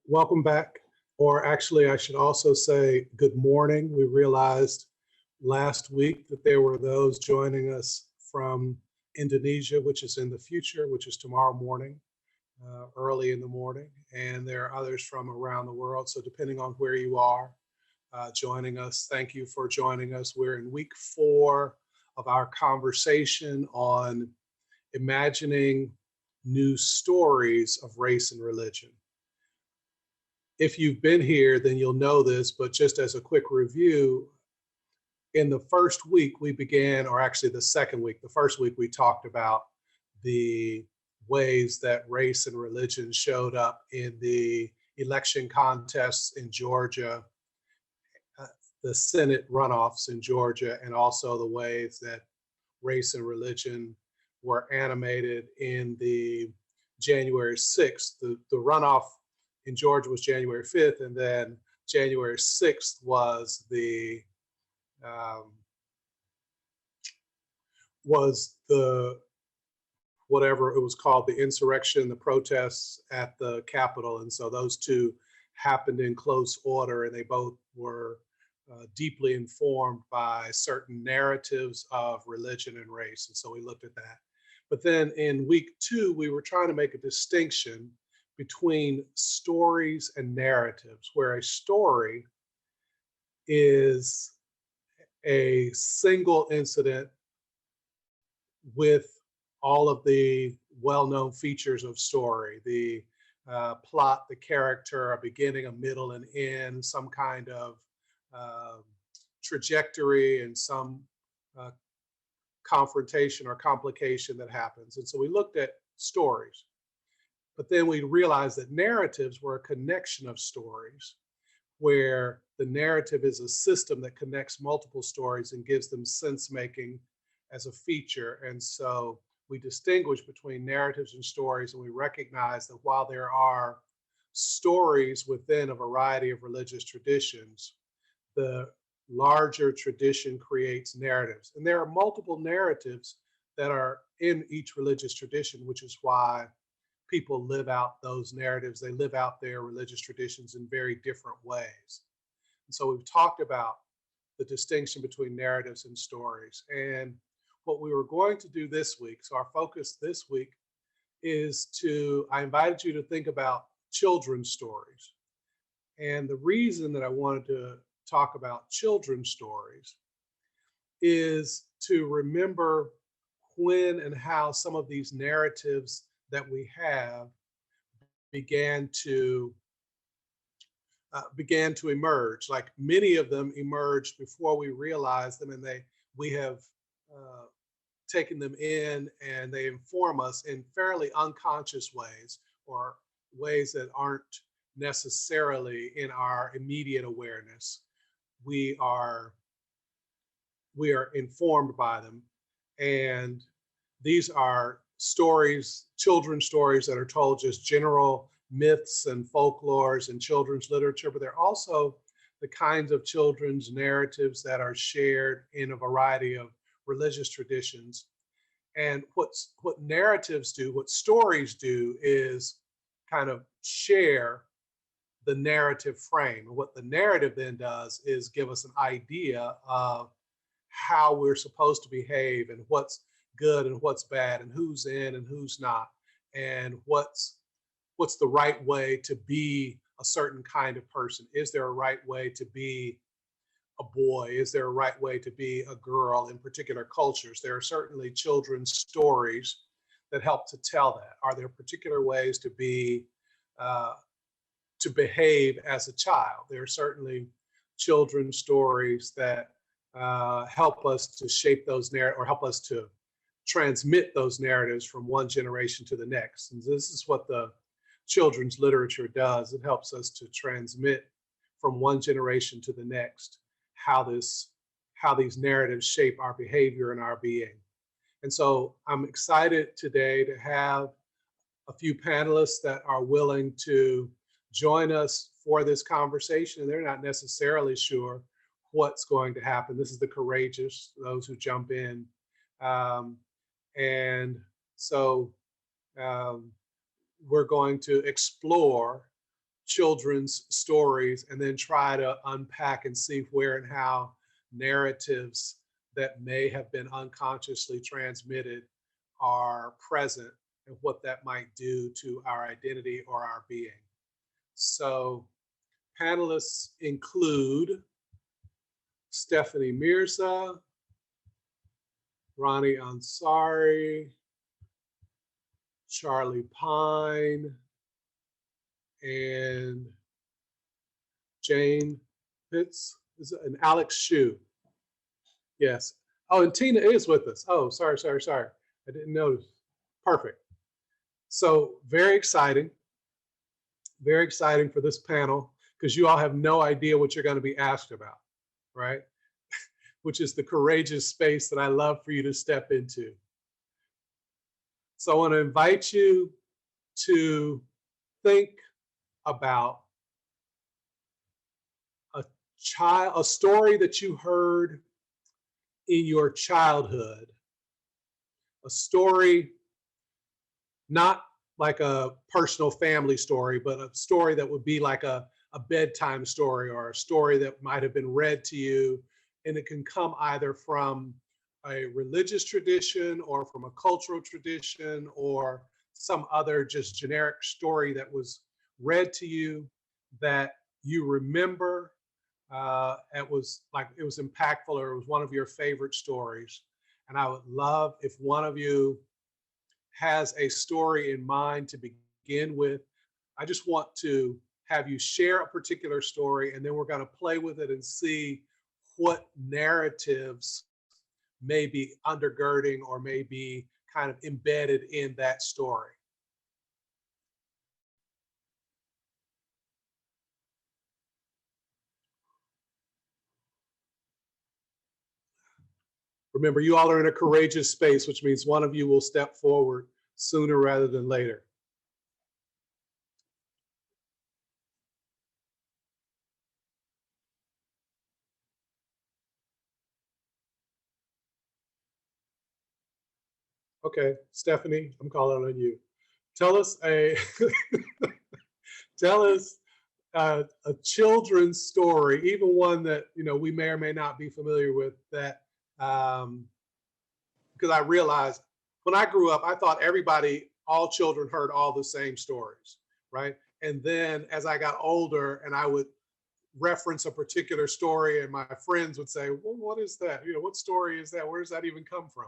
Welcome back, or actually, I should also say good morning. We realized last week that there were those joining us from Indonesia, which is in the future, which is tomorrow morning, early in the morning, and there are others from around the world. So, depending on where you are joining us, thank you for joining us. We're in week 4 of our conversation on imagining new stories of race and religion. If you've been here, then you'll know this, but just as a quick review, in the first week we began, or actually the second week, the first week we talked about the ways that race and religion showed up in the election contests in Georgia, the Senate runoffs in Georgia, and also the ways that race and religion were animated in the January 6th. The runoff in Georgia was January 5th, and then January 6th was the whatever it was called, the insurrection, the protests at the Capitol. And so those two happened in close order, and they both were deeply informed by certain narratives of religion and race. And so we looked at that. But then in week 2, we were trying to make a distinction between stories and narratives, where a story is a single incident with all of the well-known features of story, the plot, the character, a beginning, a middle, and end, some kind of trajectory, and some confrontation or complication that happens. And so we looked at stories. But then we realized that narratives were a connection of stories, where the narrative is a system that connects multiple stories and gives them sense making as a feature. And so we distinguish between narratives and stories, and we recognize that while there are stories within a variety of religious traditions, the larger tradition creates narratives. And there are multiple narratives that are in each religious tradition, which is why people live out those narratives. They live out their religious traditions in very different ways. And so we've talked about the distinction between narratives and stories. And what we were going to do this week, so our focus this week is I invited you to think about children's stories. And the reason that I wanted to talk about children's stories is to remember when and how some of these narratives that we have began to emerge. Like, many of them emerged before we realized them, and we have taken them in, and they inform us in fairly unconscious ways, or ways that aren't necessarily in our immediate awareness. We are informed by them, and these are stories, children's stories that are told, just general myths and folklores and children's literature, but they're also the kinds of children's narratives that are shared in a variety of religious traditions. And what narratives do, what stories do, is kind of share the narrative frame. And what the narrative then does is give us an idea of how we're supposed to behave, and what's good and what's bad, and who's in and who's not, and what's the right way to be a certain kind of person. Is there a right way to be a boy? Is there a right way to be a girl in particular cultures? There are certainly children's stories that help to tell that. Are there particular ways to behave as a child? There are certainly children's stories that help us to shape those narratives, or help us to transmit those narratives from one generation to the next. And this is what the children's literature does. It helps us to transmit from one generation to the next how these narratives shape our behavior and our being. And so I'm excited today to have a few panelists that are willing to join us for this conversation. They're not necessarily sure what's going to happen. This is the courageous, those who jump in. And so we're going to explore children's stories and then try to unpack and see where and how narratives that may have been unconsciously transmitted are present and what that might do to our identity or our being. So panelists include Stephanie Mirza, Ronnie Ansari, Charlie Pine, and Jane Pitts, and Alex Shue. Yes. Oh, and Tina is with us. Oh, sorry. I didn't notice. Perfect. So very exciting for this panel, because you all have no idea what you're going to be asked about, right? Which is the courageous space that I love for you to step into. So I want to invite you to think about a story that you heard in your childhood, a story not like a personal family story, but a story that would be like a bedtime story, or a story that might have been read to you. And it can come either from a religious tradition or from a cultural tradition or some other just generic story that was read to you that you remember. It was impactful, or it was one of your favorite stories. And I would love if one of you has a story in mind to begin with. I just want to have you share a particular story, and then we're going to play with it and see what narratives may be undergirding or may be kind of embedded in that story. Remember, you all are in a courageous space, which means one of you will step forward sooner rather than later. Okay, Stephanie, I'm calling on you. Tell us a a children's story, even one that we may or may not be familiar with. That because I realized when I grew up, I thought all children heard all the same stories, right? And then as I got older, and I would reference a particular story, and my friends would say, "Well, what is that? What story is that? Where does that even come from?"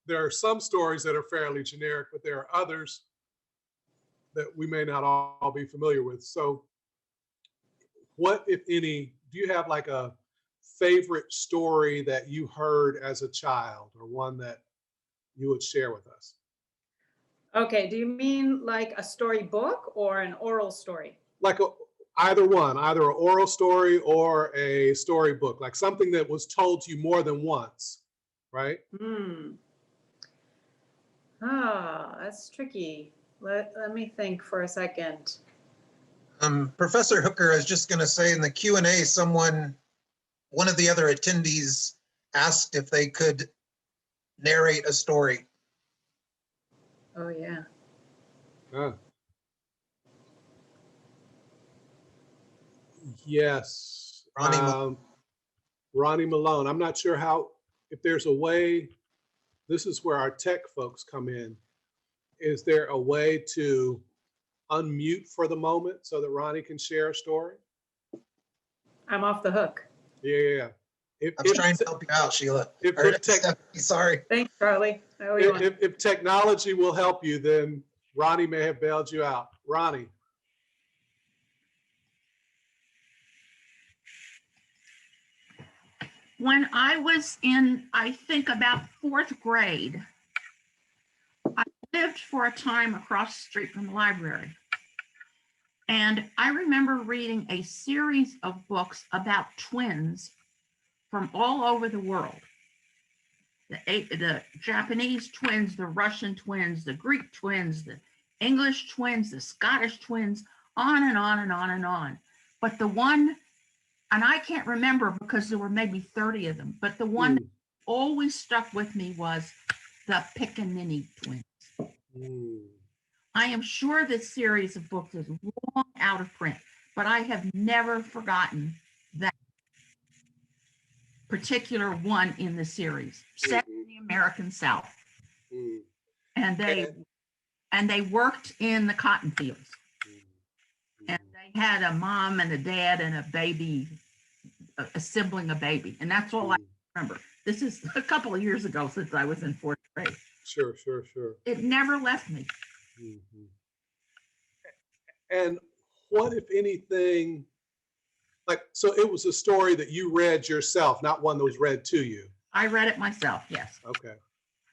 There are some stories that are fairly generic, but there are others that we may not all be familiar with. So what, if any, do you have like a favorite story that you heard as a child, or one that you would share with us? Okay, do you mean like a storybook or an oral story? Like either one, either an oral story or a storybook, like something that was told to you more than once, right? That's tricky. Let me think for a second. Professor Hooker, I was just going to say in the Q&A, one of the other attendees asked if they could narrate a story. Oh, yeah. Yes. Ronnie Malone. I'm not sure if there's a way, this is where our tech folks come in. Is there a way to unmute for the moment so that Ronnie can share a story? I'm off the hook. Yeah. I was trying to help you out, Sheila. Sorry. Thanks, Charlie. If technology will help you, then Ronnie may have bailed you out. Ronnie. When I was in, I think, about 4th grade, I lived for a time across the street from the library. And I remember reading a series of books about twins from all over the world. The Japanese twins, the Russian twins, the Greek twins, the English twins, the Scottish twins, on and on and on and on. But the one, and I can't remember because there were maybe 30 of them, but the one that always stuck with me was the Pickaninny twins. I am sure this series of books is long out of print, but I have never forgotten that particular one in the series, set in the American South. Mm. And they worked in the cotton fields. And they had a mom and a dad and a baby, a sibling, a baby. And that's all I remember. This is a couple of years ago since I was in fourth grade. Sure. It never left me. Mhm. And what, if anything, like, so it was a story that you read yourself, not one that was read to you. I read it myself, yes. Okay.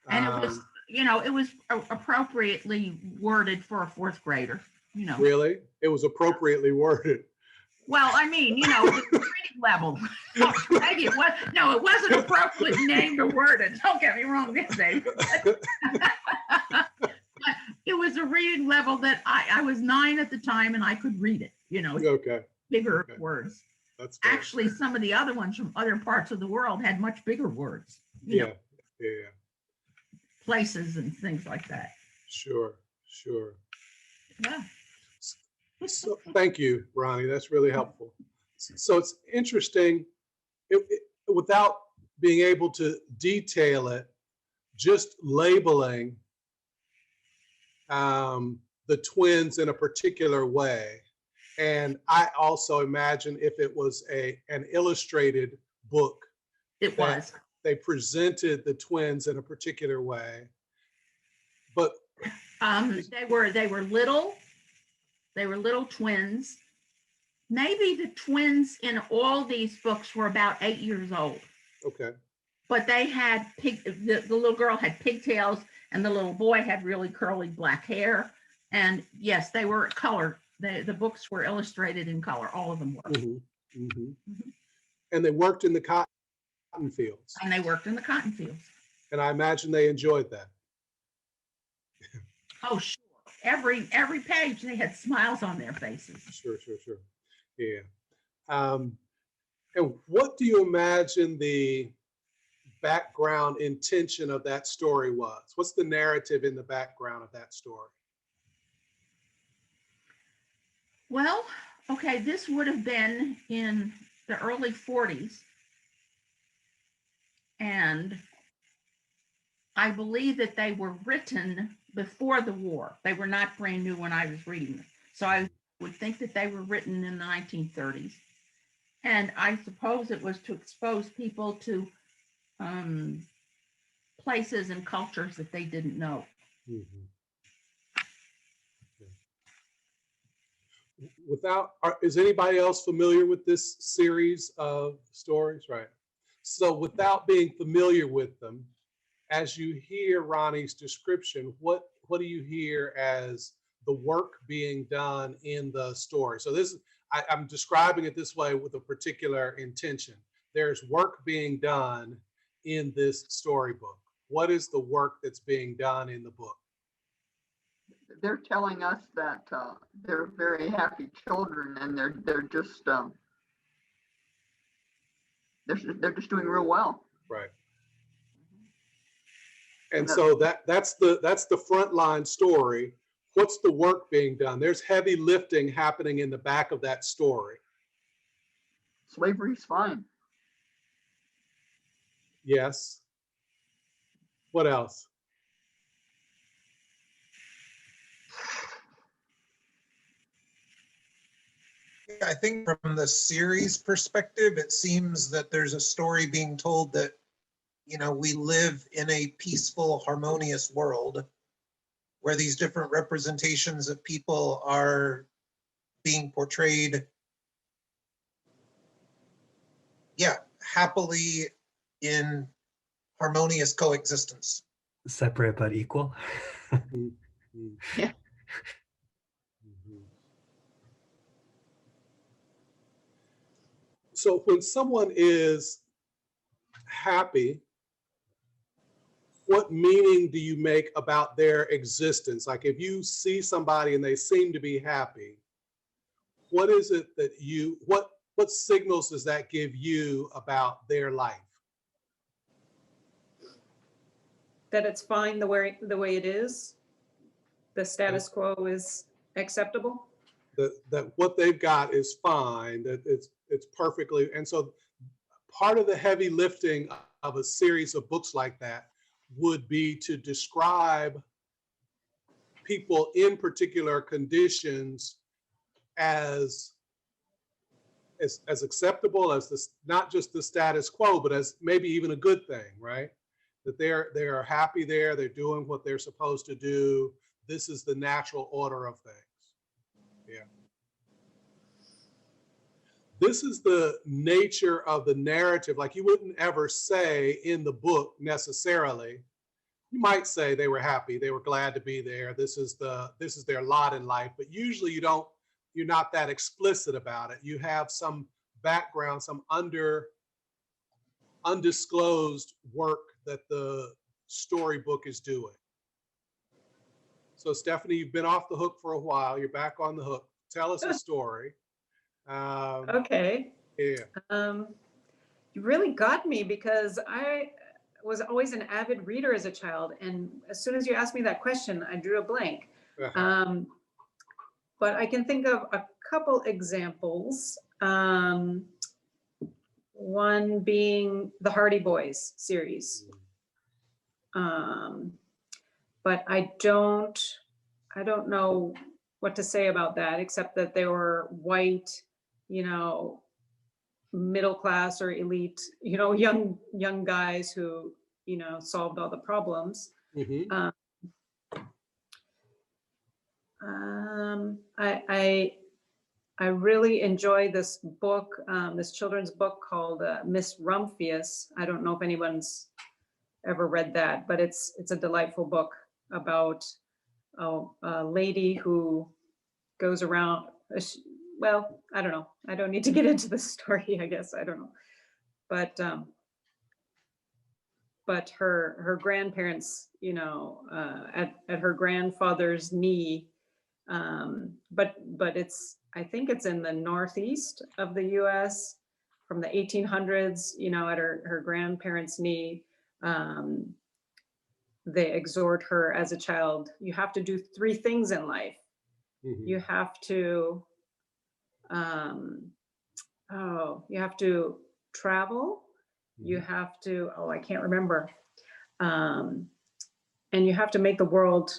And it was, it was appropriately worded for a fourth grader, Really? It was appropriately worded. Well, I mean, the reading level. Maybe it was, no, it wasn't appropriately named or worded. Don't get me wrong, Dave. It was a reading level that I was 9 at the time and I could read it, Okay. bigger Okay. words. That's fair. Actually, some of the other ones from other parts of the world had much bigger words, Yeah. places and things like that. Sure. Yeah. So thank you, Ronnie. That's really helpful. So it's interesting, without being able to detail it, just labeling the twins in a particular way. And I also imagine if it was an illustrated book, It was. they presented the twins in a particular way. But they were little. They were little twins. Maybe the twins in all these books were about 8 years old. okay. But they had the little girl had pigtails and the little boy had really curly black hair. And yes, they were colored. The books were illustrated in color. All of them were. And they worked in the cotton fields. And they worked in the cotton fields. And I imagine they enjoyed that. Oh, sure. Every page they had smiles on their faces. Sure. Yeah. And what do you imagine the background intention of that story was? What's the narrative in the background of that story? Well, okay, this would have been in the early 40s. And I believe that they were written before the war. They were not brand new when I was reading them. So I would think that they were written in the 1930s. And I suppose it was to expose people to places and cultures that they didn't know. Is anybody else familiar with this series of stories? Right. So without being familiar with them, as you hear Ronnie's description, what do you hear as the work being done in the story? So I'm describing it this way with a particular intention. There's work being done in this storybook. What is the work that's being done in the book? They're telling us that they're very happy children, and they're just doing real well. Right. And so that's the frontline story. What's the work being done? There's heavy lifting happening in the back of that story. Slavery's fine. Yes. What else? I think from the series perspective, it seems that there's a story being told that, we live in a peaceful, harmonious world where these different representations of people are being portrayed, happily in harmonious coexistence. Separate but equal. Yeah. So when someone is happy, what meaning do you make about their existence? Like if you see somebody and they seem to be happy, what is it that what signals does that give you about their life? That it's fine the way it is? The status quo is acceptable? that what they've got is fine, that it's perfectly. And so part of the heavy lifting of a series of books like that would be to describe people in particular conditions as acceptable as this, not just the status quo, but as maybe even a good thing, right? That they're happy there, they're doing what they're supposed to do. This is the natural order of things. Yeah. This is the nature of the narrative. Like, you wouldn't ever say in the book necessarily. You might say they were happy, they were glad to be there. This is their lot in life, but usually you're not that explicit about it. You have some background, some undisclosed work that the storybook is doing. So Stephanie, you've been off the hook for a while. You're back on the hook. Tell us a story. Okay. Yeah. You really got me, because I was always an avid reader as a child. And as soon as you asked me that question, I drew a blank. But I can think of a couple examples. One being the Hardy Boys series. But I don't know what to say about that, except that they were white, middle class or elite, young guys who, solved all the problems. Mm-hmm. I really enjoy this book, this children's book called Miss Rumphius. I don't know if anyone's ever read that, but it's a delightful book about a lady who goes around. Well, I don't know. I don't need to get into the story, I guess. I don't know. But her grandparents, at her grandfather's knee, but I think it's in the northeast of the US from the 1800s, at her grandparents' knee. They exhort her as a child, you have to do 3 things in life. Mm-hmm. You have to, you have to travel. You have to, I can't remember. And you have to make the world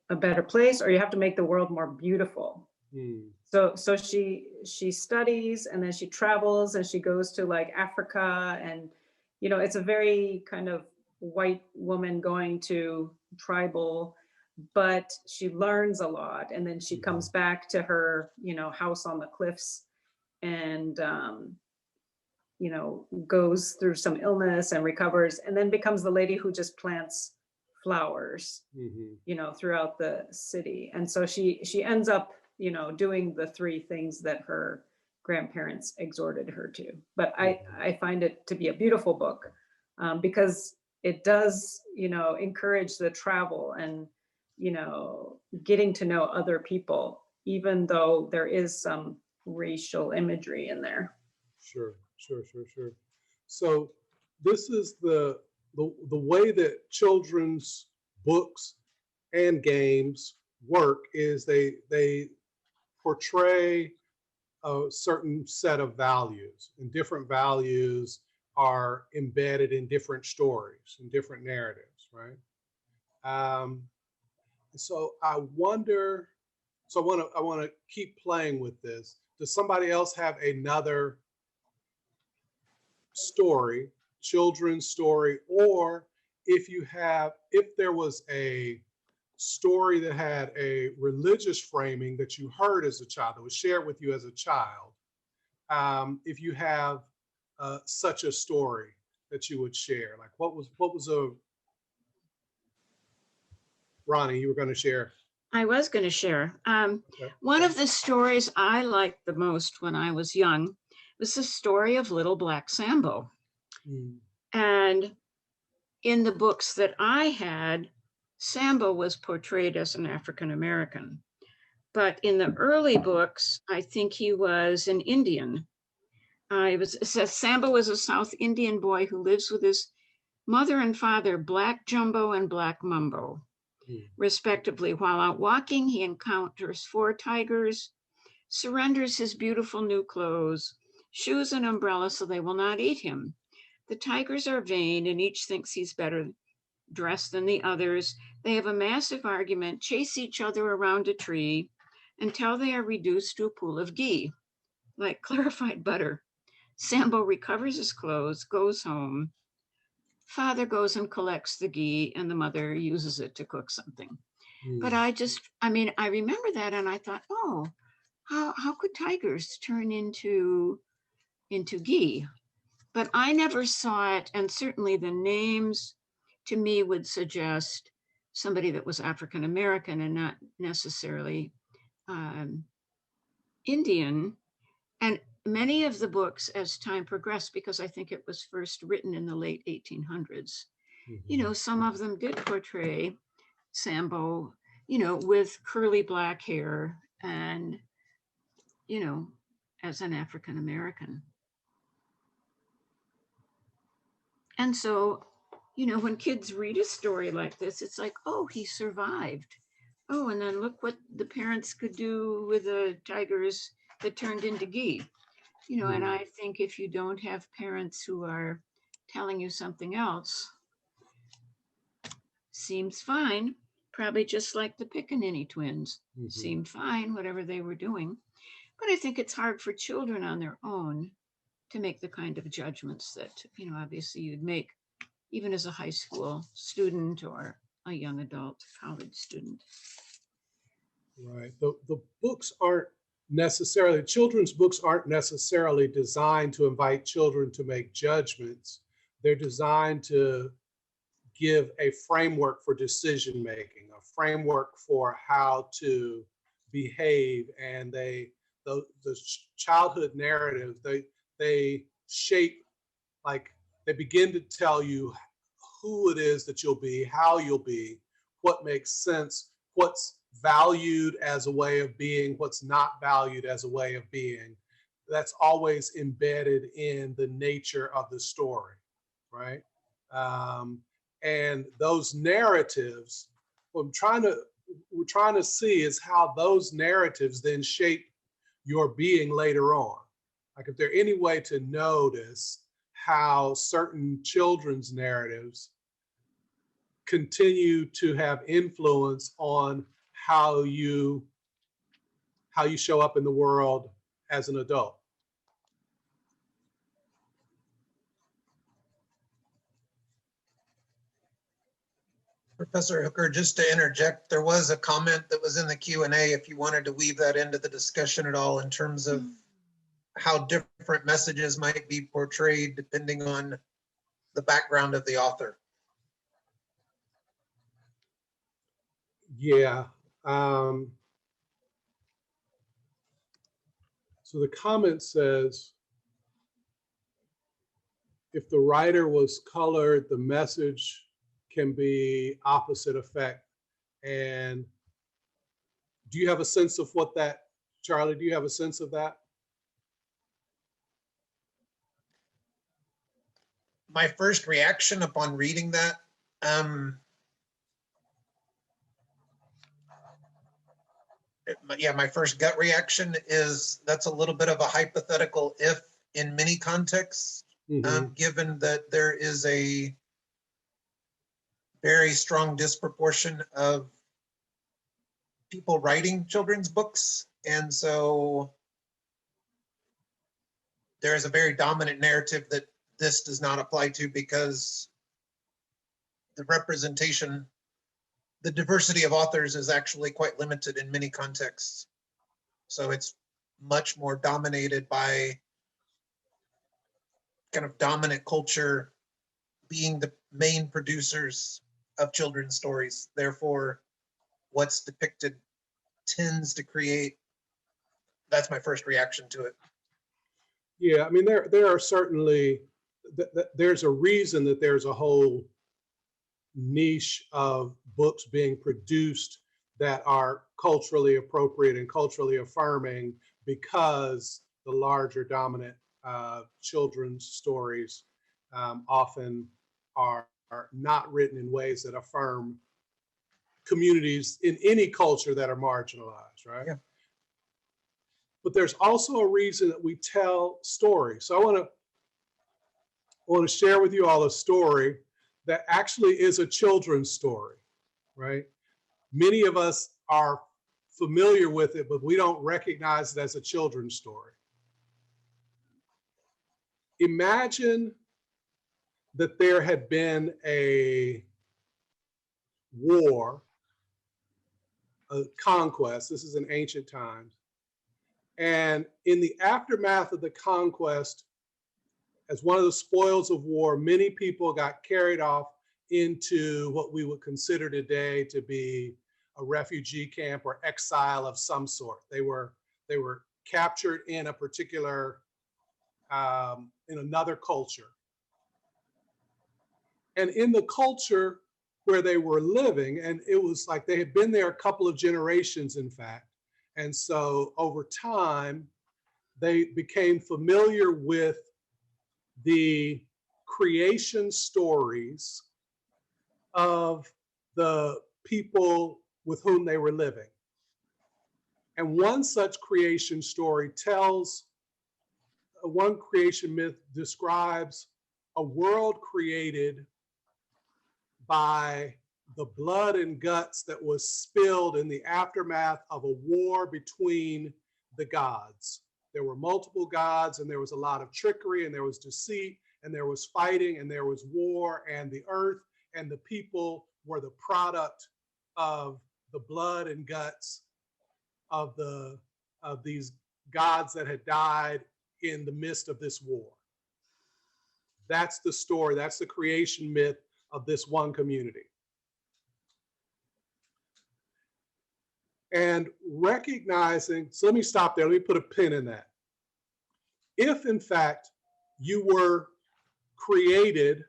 a better place, or you have to make the world more beautiful. So she studies, and then she travels, and she goes to like Africa, and it's a very kind of white woman going to tribal, but she learns a lot, and then she comes back to her house on the cliffs, and goes through some illness and recovers, and then becomes the lady who just plants flowers throughout the city. And so she ends up doing the 3 things that her grandparents exhorted her to. But I find it to be a beautiful book, because it does encourage the travel and getting to know other people, even though there is some racial imagery in there. Sure. So this is the way that children's books and games work, is they portray a certain set of values, and different values are embedded in different stories and different narratives, right? So I wonder, I want to keep playing with this. Does somebody else have another story, children's story, or if there was a story that had a religious framing that you heard as a child, that was shared with you as a child, if you have such a story that you would share, like what was Ronnie, you were going to share? I was going to share. Okay. One of the stories I liked the most when I was young was the story of Little Black Sambo. And in the books that I had, Sambo was portrayed as an African American. But in the early books, I think he was an Indian. It says Sambo was a South Indian boy who lives with his mother and father, Black Jumbo and Black Mumbo, respectively. While out walking, he encounters 4 tigers surrenders his beautiful new clothes, shoes and umbrella so they will not eat him. The tigers are vain and each thinks he's better dressed than the others. They have a massive argument, chase each other around a tree until they are reduced to a pool of ghee, like clarified butter. Sambo recovers his clothes, goes home. Father goes and collects the ghee and the mother uses it to cook something. But I remember that and I thought, oh, how could tigers turn into ghee? But I never saw it, and certainly the names to me would suggest somebody that was African American and not necessarily Indian. And many of the books, as time progressed, because I think it was first written in the late 1800s, some of them did portray Sambo, with curly black hair and, as an African American. And so, when kids read a story like this, it's like, oh, he survived. Oh, and then look what the parents could do with the tigers that turned into ghee. And I think if you don't have parents who are telling you something else, seems fine, probably just like the Pickaninny twins, seemed fine, whatever they were doing. But I think it's hard for children on their own to make the kind of judgments that, obviously you'd make even as a high school student or a young adult college student. Right. The books aren't necessarily, children's books aren't necessarily designed to invite children to make judgments. They're designed to give a framework for decision making, a framework for how to behave, and the childhood narrative, they shape, like they begin to tell you who it is that you'll be, how you'll be, what makes sense, what's valued as a way of being, what's not valued as a way of being. That's always embedded in the nature of the story, right? And those narratives, what we're trying to see is how those narratives then shape your being later on. Like if there's any way to notice how certain children's narratives continue to have influence on how you show up in the world as an adult. Professor Hooker, just to interject, there was a comment that was in the Q&A if you wanted to weave that into the discussion at all in terms of how different messages might be portrayed depending on the background of the author. Yeah. So the comment says, if the writer was colored, the message can be opposite effect. And do you have a sense of what that, Charlie, do you have a sense of that? My first reaction upon reading that, my first gut reaction is that's a little bit of a hypothetical if in many contexts, given that there is a very strong disproportion of people writing children's books. And so there is a very dominant narrative that this does not apply to because the representation, the diversity of authors is actually quite limited in many contexts. So it's much more dominated by kind of dominant culture being the main producers of children's stories. Therefore, what's depicted tends to create, that's my first reaction to it. Yeah, I mean, there are certainly, there's a reason that there's a whole niche of books being produced that are culturally appropriate and culturally affirming, because the larger dominant children's stories often are not written in ways that affirm communities in any culture that are marginalized, right? Yeah. but there's also a reason that we tell stories. So I want to share with you all a story that actually is a children's story, right? Many of us are familiar with it, but we don't recognize it as a children's story. Imagine that there had been a war, a conquest. This is in ancient times. And in the aftermath of the conquest, as one of the spoils of war, many people got carried off into what we would consider today to be a refugee camp or exile of some sort. They were captured in a particular, in another culture. And in the culture where they were living, and it was like they had been there a couple of generations, in fact. And so over time, they became familiar with the creation stories of the people with whom they were living. And one such creation story tells, one creation myth describes a world created by the blood and guts that was spilled in the aftermath of a war between the gods. There were multiple gods, and there was a lot of trickery, and there was deceit, and there was fighting, and there was war, and the earth and the people were the product of the blood and guts of these gods that had died in the midst of this war. That's the story. That's the creation myth of this one community. And recognizing, so let me stop there. Let me put a pin in that. If in fact you were created,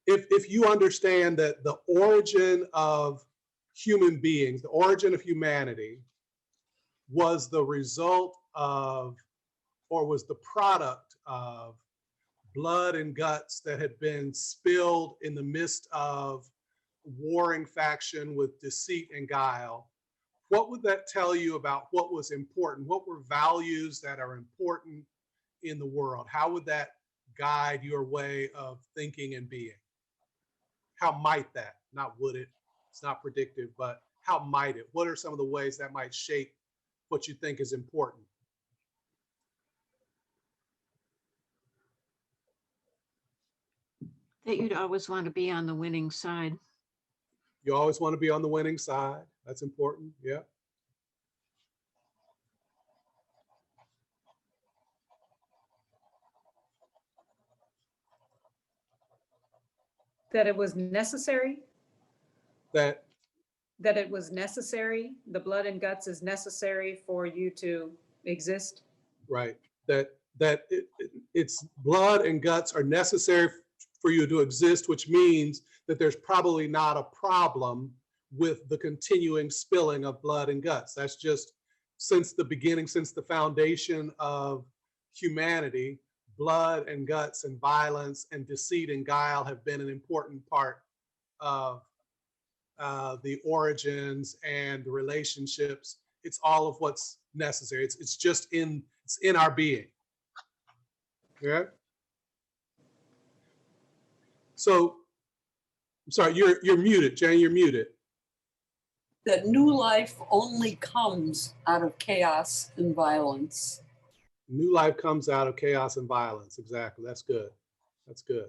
if you understand that the origin of human beings, the origin of humanity was the result of, or was the product of blood and guts that had been spilled in the midst of warring faction with deceit and guile, what would that tell you about what was important? What were values that are important in the world? How would that guide your way of thinking and being? How might that, not would it, it's not predictive, but how might it? What are some of the ways that might shape what you think is important? That you'd always want to be on the winning side. You always want to be on the winning side. That's important. Yeah. That it was necessary, That it was necessary, the blood and guts is necessary for you to exist. right. That it's blood and guts are necessary for you to exist, which means that there's probably not a problem with the continuing spilling of blood and guts. That's just since the beginning, since the foundation of humanity, blood and guts and violence and deceit and guile have been an important part of the origins and the relationships. It's all of what's necessary. It's just in our being. Yeah. So, I'm sorry, you're muted, Jane. You're muted. That new life only comes out of chaos and violence. New life comes out of chaos and violence. Exactly. That's good. That's good.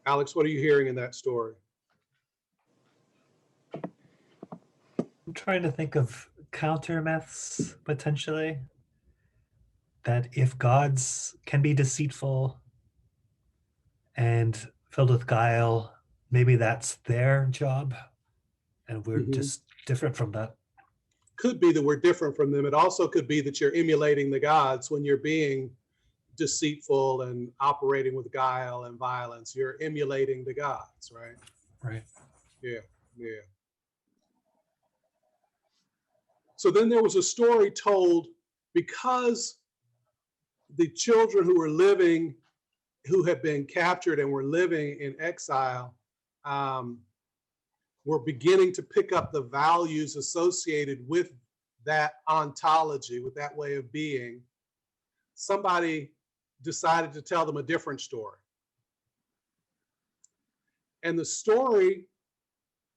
Alex, what are you hearing in that story? I'm trying to think of counter myths potentially. That if gods can be deceitful and filled with guile, maybe that's their job and we're just different from that. Could be that we're different from them. It also could be that you're emulating the gods when you're being deceitful and operating with guile and violence. You're emulating the gods, right? Right. Yeah, yeah. So then there was a story told because the children who were living, who had been captured and were living in exile, were beginning to pick up the values associated with that ontology, with that way of being, somebody decided to tell them a different story. And the story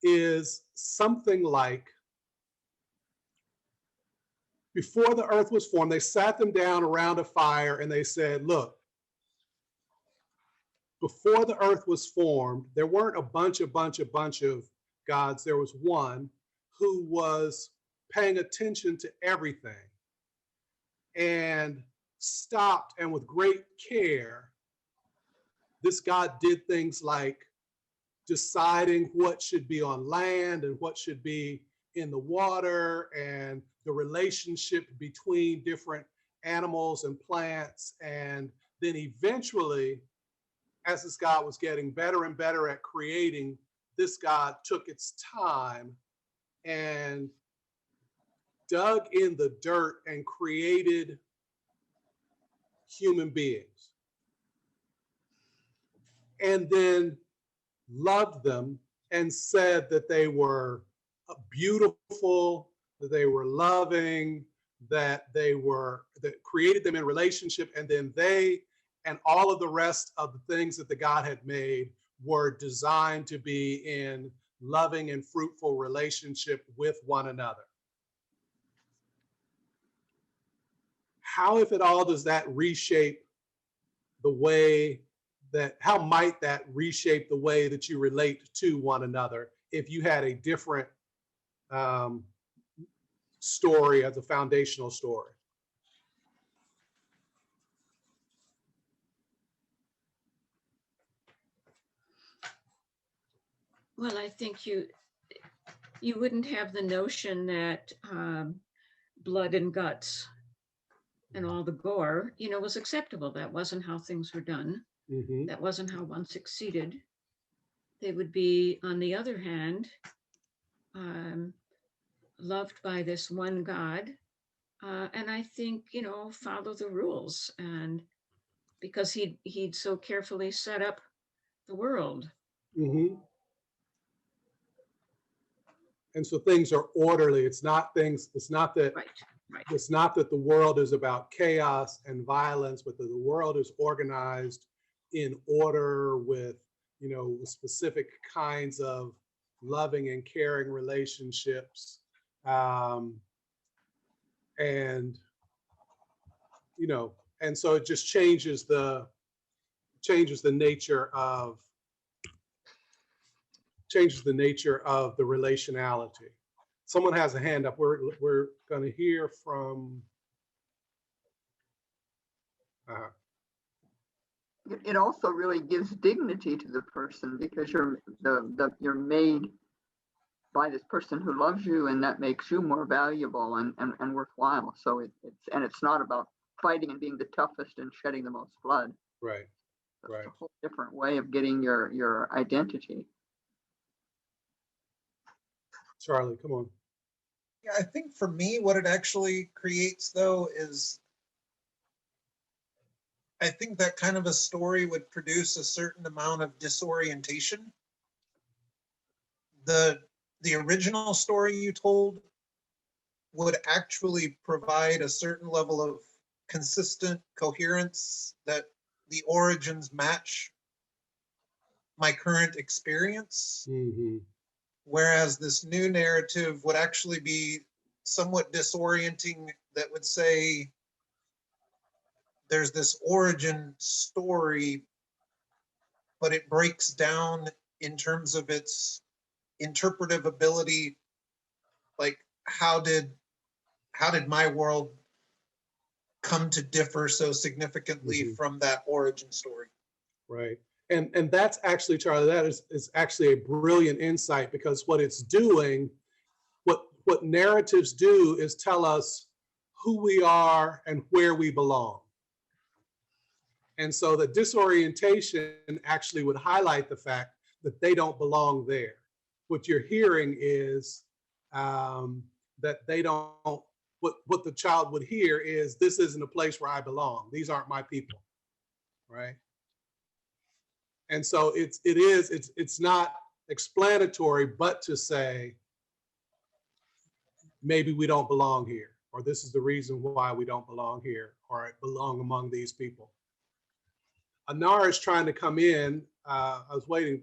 is something like, before the earth was formed, they sat them down around a fire and they said, look, before the earth was formed, there weren't a bunch of gods. There was one who was paying attention to everything and stopped, and with great care, this God did things like deciding what should be on land and what should be in the water, and the relationship between different animals and plants. And then eventually, as this God was getting better and better at creating, this God took its time and dug in the dirt and created human beings. And then loved them and said that they were beautiful, that they were loving, that created them in relationship, and then they and all of the rest of the things that the God had made were designed to be in loving and fruitful relationship with one another. How, if at all, does that reshape the way that, how might that reshape the way that you relate to one another if you had a different story as a foundational story? Well, I think you wouldn't have the notion that blood and guts and all the gore, was acceptable. That wasn't how things were done. Mm-hmm. That wasn't how one succeeded. They would be, on the other hand, loved by this one God. And I think, follow the rules. And because he'd so carefully set up the world. Mm-hmm. And so things are orderly. It's not that Right. It's not that the world is about chaos and violence, but that the world is organized in order with, specific kinds of loving and caring relationships. And so it just changes the nature of the relationality. Someone has a hand up. We're going to hear from. It also really gives dignity to the person, because you're made by this person who loves you, and that makes you more valuable and worthwhile. So it's not about fighting and being the toughest and shedding the most blood. Right. That's Right. a whole different way of getting your identity. Charlie, come on. Yeah, I think for me, what it actually creates, though, is I think that kind of a story would produce a certain amount of disorientation. The original story you told would actually provide a certain level of consistent coherence, that the origins match my current experience. Mm-hmm. Whereas this new narrative would actually be somewhat disorienting, that would say there's this origin story, but it breaks down in terms of its interpretive ability. Like, how did my world come to differ so significantly Mm-hmm. from that origin story? Right. And that's actually, Charlie, that is actually a brilliant insight, because what it's doing, what narratives do is tell us who we are and where we belong. And so the disorientation actually would highlight the fact that they don't belong there. What you're hearing is that they don't, what the child would hear is, this isn't a place where I belong. These aren't my people, right? And so it's explanatory, but to say, maybe we don't belong here, or this is the reason why we don't belong here, or belong among these people. Anara is trying to come in. I was waiting,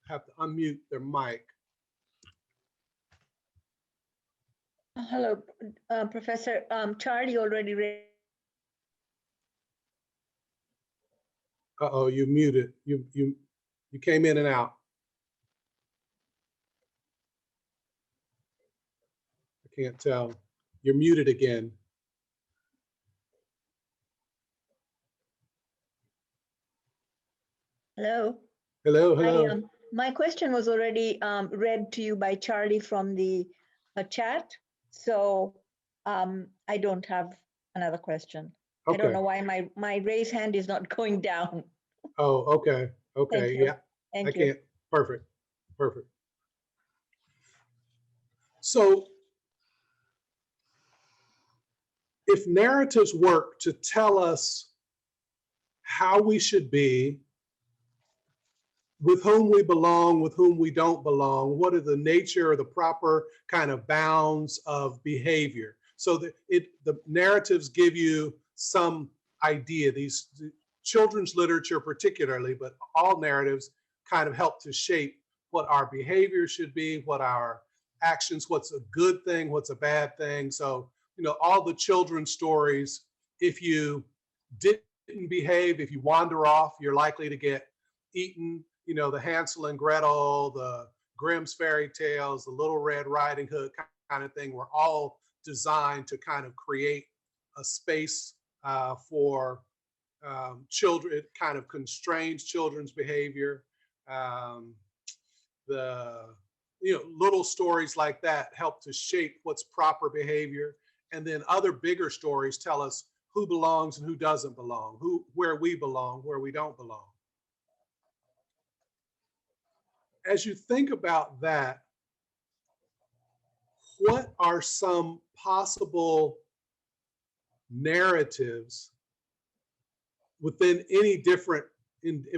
have to unmute their mic. Hello, Professor. Charlie already read. Uh-oh, you muted. You came in and out. I can't tell. You're muted again. Hello. Hello, hello. My question was already read to you by Charlie from the chat, so I don't have another question. I don't know why my raised hand is not going down. Oh, okay. Okay. Thank you. Yeah. Thank I you. can't. Perfect. Perfect. So if narratives work to tell us how we should be, with whom we belong, with whom we don't belong, what are the nature or the proper kind of bounds of behavior? So that the narratives give you some idea. These children's literature particularly, but all narratives kind of help to shape what our behavior should be, what our actions, what's a good thing, what's a bad thing. So, you know, all the children's stories, if you didn't behave, if you wander off, you're likely to get eaten. You know, the Hansel and Gretel, the Grimm's fairy tales, the Little Red Riding Hood kind of thing were all designed to kind of create a space for children. It kind of constrains children's behavior. Little stories like that help to shape what's proper behavior. And then other bigger stories tell us who belongs and who doesn't belong, where we belong, where we don't belong. As you think about that, what are some possible narratives within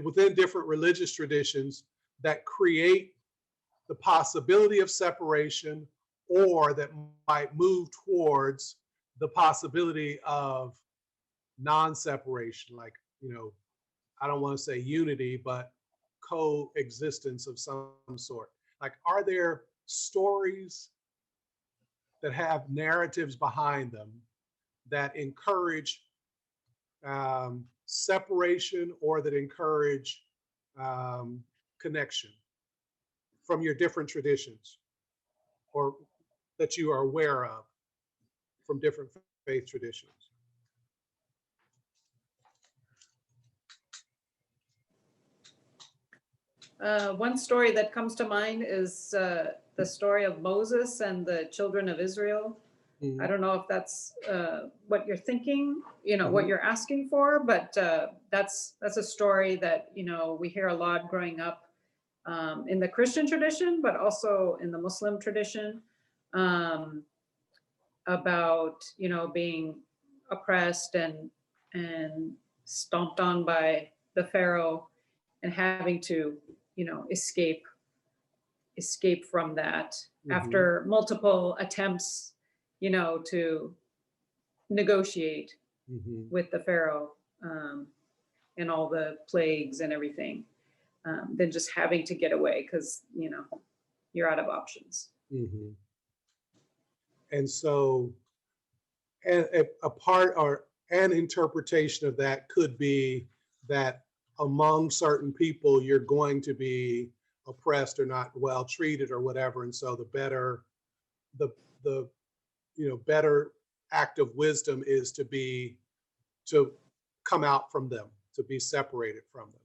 within different religious traditions that create the possibility of separation, or that might move towards the possibility of non-separation, like, you know, I don't want to say unity, but coexistence of some sort? Like, are there stories that have narratives behind them that encourage separation, or that encourage connection from your different traditions, or that you are aware of from different faith traditions? One story that comes to mind is the story of Moses and the children of Israel. Mm-hmm. I don't know if that's what you're thinking, you know, Mm-hmm. what you're asking for, but that's a story that, you know, we hear a lot growing up in the Christian tradition, but also in the Muslim tradition, about, you know, being oppressed and stomped on by the Pharaoh, and having to, you know, escape from that after multiple attempts, you know, to negotiate with the Pharaoh, and all the plagues and everything, then just having to get away because, you know, you're out of options. And so, a part or an interpretation of that could be that among certain people, you're going to be oppressed or not well treated or whatever. And so the better act of wisdom is to come out from them, to be separated from them.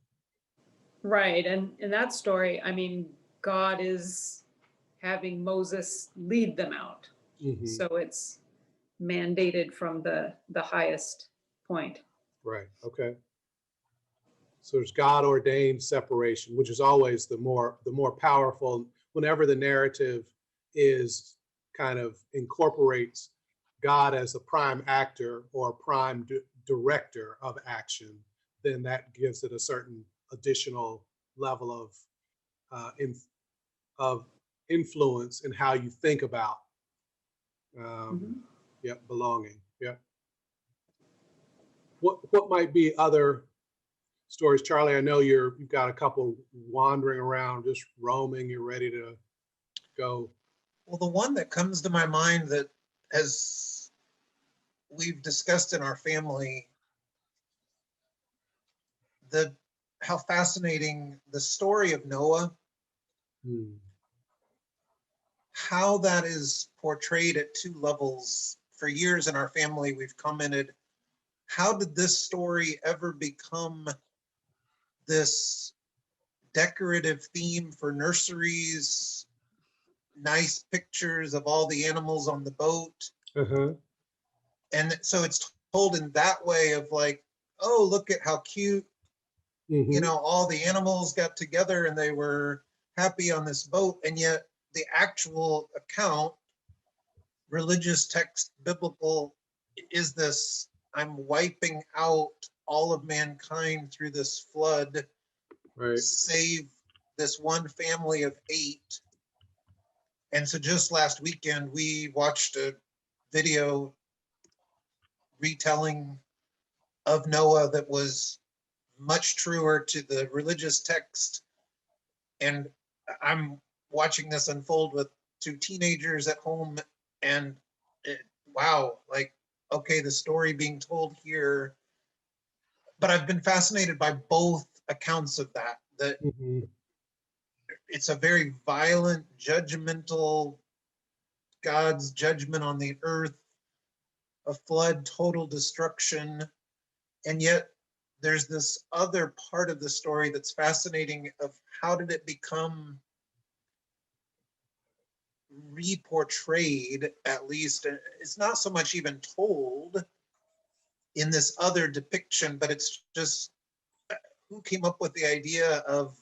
Right. And in that story, I mean, God is having Moses lead them out. So it's mandated from the highest point. Right. Okay. So there's God ordained separation, which is always the more powerful. Whenever the narrative is kind of incorporates God as a prime actor or prime director of action, then that gives it a certain additional level of of influence in how you think about Mhm. yep, belonging. Yep. What might be other stories, Charlie? I know you've got a couple wandering around, just roaming. You're ready to go. Well, the one that comes to my mind that, as we've discussed in our family, how fascinating the story of Noah, how that is portrayed at two levels. For years in our family, we've commented, how did this story ever become this decorative theme for nurseries, nice pictures of all the animals on the boat? Uh-huh. And so it's told in that way of like, oh, look at how cute, you know, all the animals got together and they were happy on this boat. And yet the actual account, religious text, biblical, is this: I'm wiping out all of mankind through this flood, Right. save this one family of 8. And so just last weekend, we watched a video retelling of Noah that was much truer to the religious text. And I'm watching this unfold with 2 teenagers at home, and wow, like, okay, the story being told here. But I've been fascinated by both accounts of that it's a very violent, judgmental, God's judgment on the earth, a flood, total destruction. And yet there's this other part of the story that's fascinating of how did it become reportrayed, at least. It's not so much even told in this other depiction, but it's just who came up with the idea of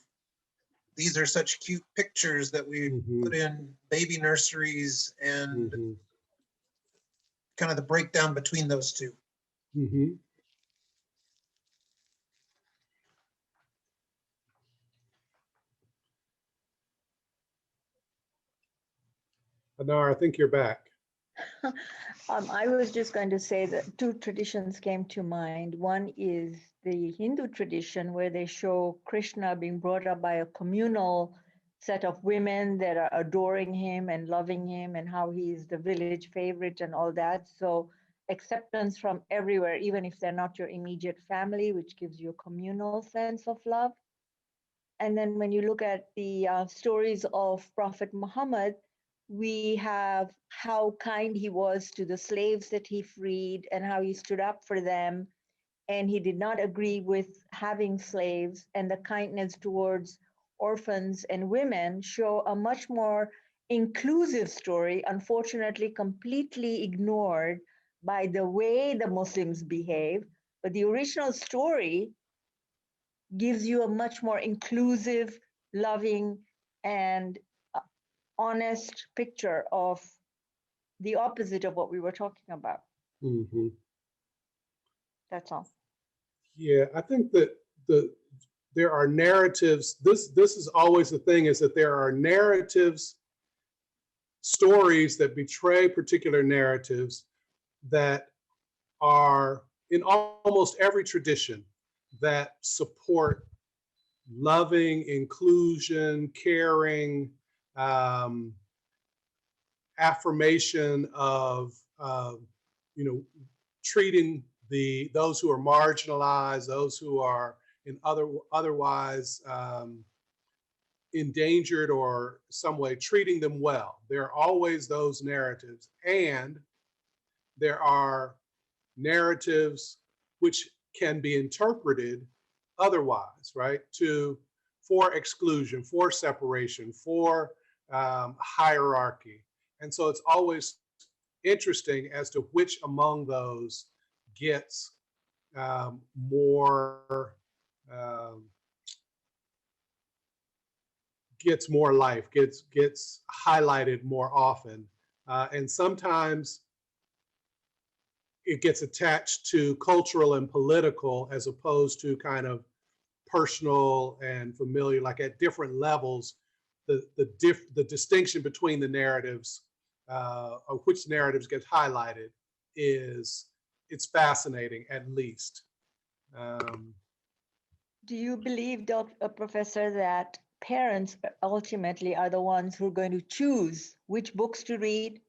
these are such cute pictures that we put in baby nurseries, and kind of the breakdown between those two. Anar, I think you're back. I was just going to say that 2 traditions came to mind. One is the Hindu tradition where they show Krishna being brought up by a communal set of women that are adoring him and loving him, and how he's the village favorite and all that. So acceptance from everywhere, even if they're not your immediate family, which gives you a communal sense of love. And then when you look at the stories of Prophet Muhammad, we have how kind he was to the slaves that he freed and how he stood up for them. And he did not agree with having slaves, and the kindness towards orphans and women show a much more inclusive story, unfortunately completely ignored by the way the Muslims behave. But the original story gives you a much more inclusive, loving, and honest picture of the opposite of what we were talking about. That's all. Yeah, I think that there are narratives. This is always the thing, is that there are narratives, stories that betray particular narratives that are in almost every tradition that support loving, inclusion, caring, affirmation of you know, treating those who are marginalized, those who are in otherwise endangered or some way, treating them well. There are always those narratives, and there are narratives which can be interpreted otherwise, right? For exclusion, for separation, for hierarchy. And so it's always interesting as to which among those gets more life, gets highlighted more often, and sometimes it gets attached to cultural and political as opposed to kind of personal and familiar, like at different levels. the distinction between the narratives, of which narratives get highlighted, it's fascinating, at least. Do you believe, Professor, that parents ultimately are the ones who are going to choose which books to read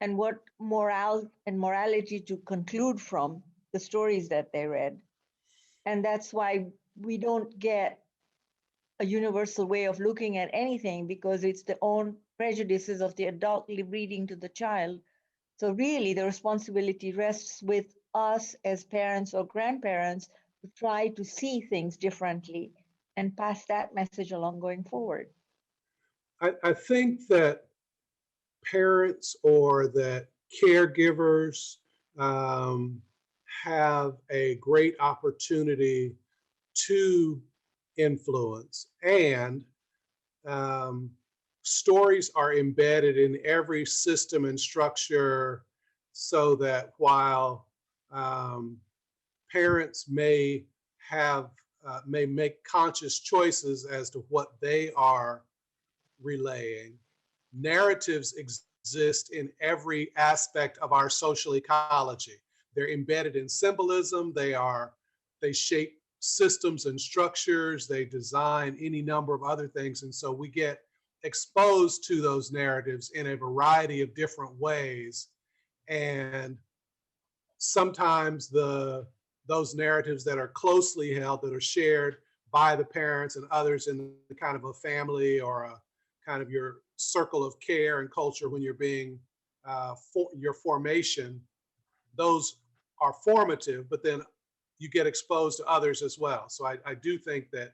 and what morale and morality to conclude from the stories that they read? And that's why we don't get a universal way of looking at anything, because it's the own prejudices of the adult reading to the child. So really the responsibility rests with us as parents or grandparents to try to see things differently and pass that message along going forward. I think that parents or that caregivers have a great opportunity to influence, and stories are embedded in every system and structure, so that while parents may make conscious choices as to what they are relaying, narratives exist in every aspect of our social ecology. They're embedded in symbolism. They shape systems and structures. They design any number of other things. And so we get exposed to those narratives in a variety of different ways. And sometimes those narratives that are closely held, that are shared by the parents and others in the kind of a family or a kind of your circle of care and culture when you're being your formation, those are formative, but then you get exposed to others as well. So I do think that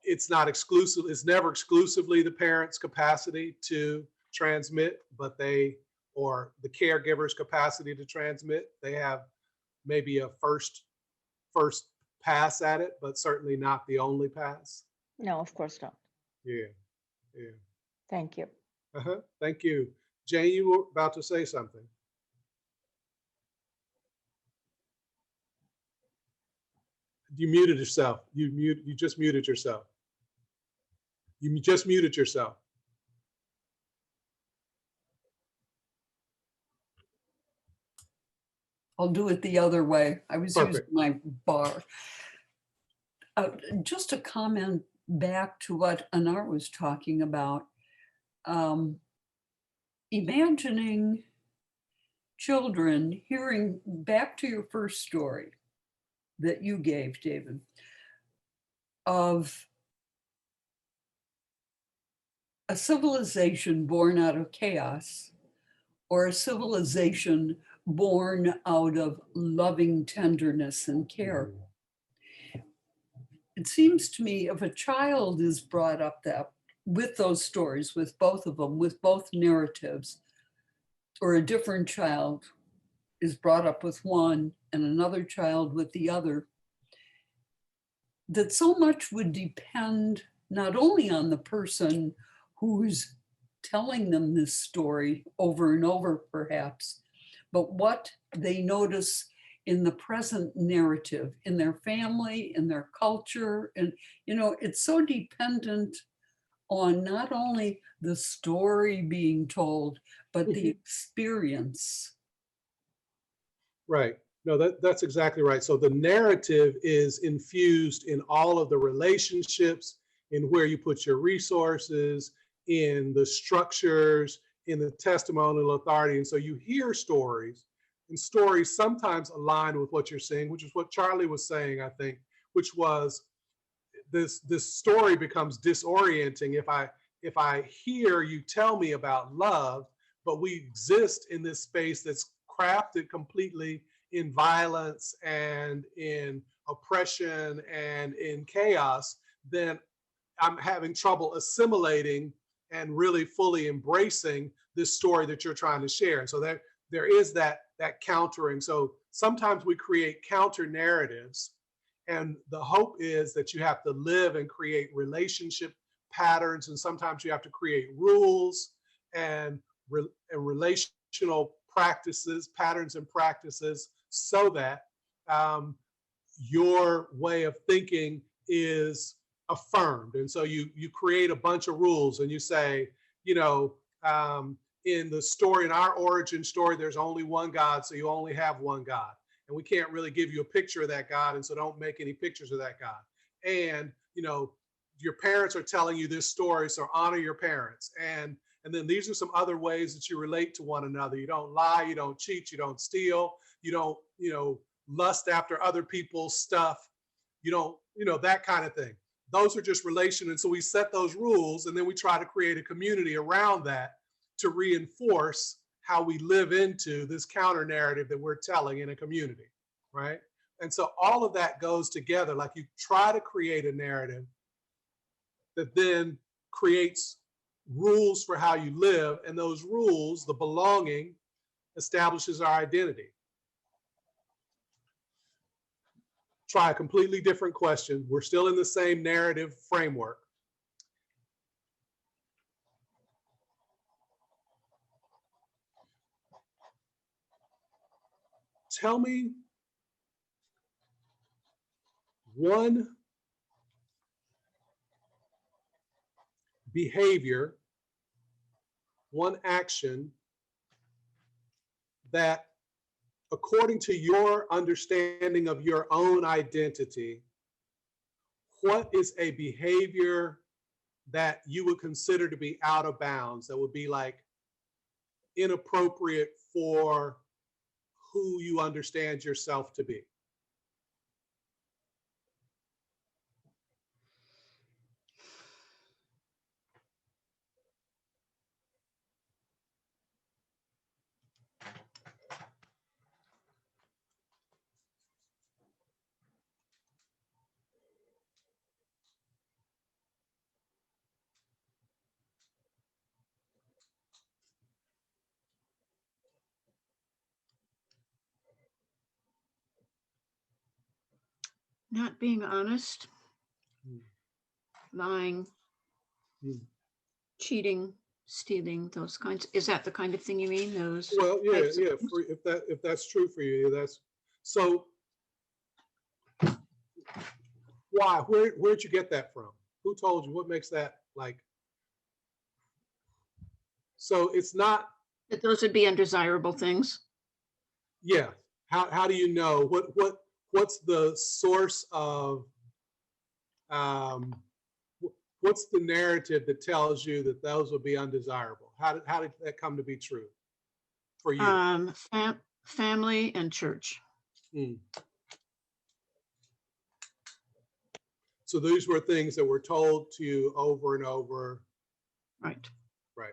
it's not exclusive, it's never exclusively the parents' capacity to transmit, but or the caregiver's capacity to transmit. They have maybe a first pass at it, but certainly not the only pass. No, of course not. Yeah. Thank you. Thank you. Jane, you were about to say something. You muted yourself. You just muted yourself. You just muted yourself. I'll do it the other way. I was Perfect. using my bar. Just a comment back to what Anar was talking about. Imagining children hearing, back to your first story that you gave, David, of a civilization born out of chaos, or a civilization born out of loving tenderness and care. It seems to me if a child is brought up that with those stories, with both of them, with both narratives, or a different child is brought up with one and another child with the other, that so much would depend not only on the person who's telling them this story over and over perhaps, but what they notice in the present narrative, in their family, in their culture. And, it's so dependent on not only the story being told, but the experience. Right. No, that's exactly right. So the narrative is infused in all of the relationships, in where you put your resources, in the structures, in the testimonial authority. And so you hear stories, and stories sometimes align with what you're seeing, which is what Charlie was saying, I think, which was this story becomes disorienting if I hear you tell me about love, but we exist in this space that's crafted completely in violence and in oppression and in chaos, then I'm having trouble assimilating and really fully embracing this story that you're trying to share. So there is that countering. So sometimes we create counter narratives, and the hope is that you have to live and create relationship patterns, and sometimes you have to create rules and relational practices, patterns and practices, so that your way of thinking is affirmed. And so you create a bunch of rules and you say, in the story, in our origin story, there's only one God, so you only have one God. And we can't really give you a picture of that God, and so don't make any pictures of that God. And, your parents are telling you this story, so honor your parents. And then these are some other ways that you relate to one another. You don't lie, you don't cheat, you don't steal, you don't, lust after other people's stuff. You don't, that kind of thing. Those are just relation. And so we set those rules, and then we try to create a community around that to reinforce how we live into this counter narrative that we're telling in a community, right? And so all of that goes together. Like, you try to create a narrative that then creates rules for how you live, and those rules, the belonging, establishes our identity. Try a completely different question. We're still in the same narrative framework. Tell me one behavior, one action that, according to your understanding of your own identity, what is a behavior that you would consider to be out of bounds, that would be like inappropriate for who you understand yourself to be? Not being honest, lying, cheating, stealing, those kinds. Is that the kind of thing you mean? Those? Well, yeah. If that's true for you, that's so. Why? Where'd you get that from? Who told you? What makes that like? So it's not That those would be undesirable things. Yeah. How do you know? What's the source of? What's the narrative that tells you that those would be undesirable? How did that come to be true for you? Family and church. So these were things that were told to you over and over. Right. Right.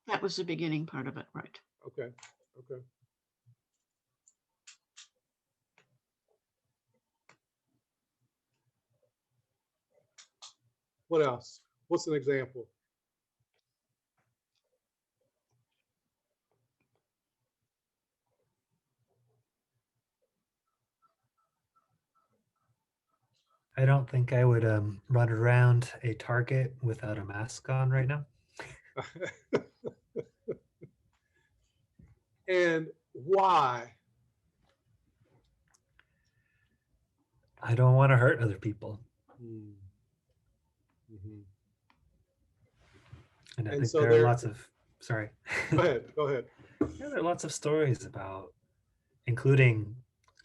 That was the beginning part of it. Right. Okay. Okay. What else? What's an example? I don't think I would run around a Target without a mask on right now. And why? I don't want to hurt other people. Mm-hmm. And I think so there are lots of, sorry. Go ahead. Yeah, there are lots of stories about, including,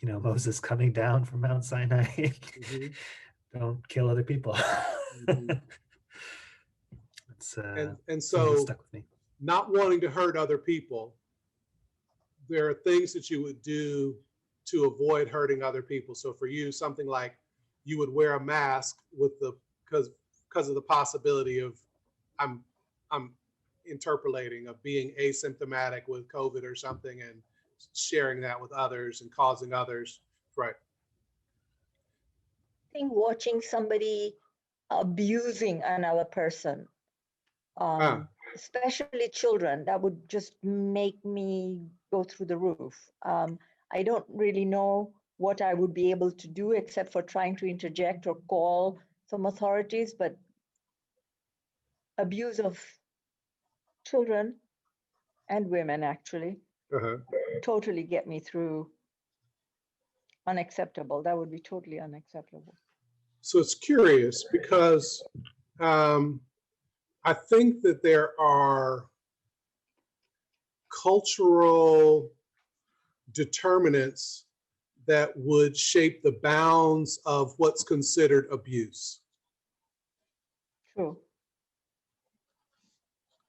Moses coming down from Mount Sinai. Mm-hmm. Don't kill other people. Mm-hmm. And so stuck with me. Not wanting to hurt other people, there are things that you would do to avoid hurting other people. So for you, something like you would wear a mask because of the possibility of I'm interpolating, of being asymptomatic with COVID or something and sharing that with others and causing others. Right. I think watching somebody abusing another person, especially children, that would just make me go through the roof. I don't really know what I would be able to do except for trying to interject or call some authorities, but abuse of children and women actually totally get me through. Unacceptable. That would be totally unacceptable. So it's curious because I think that there are cultural determinants that would shape the bounds of what's considered abuse. True.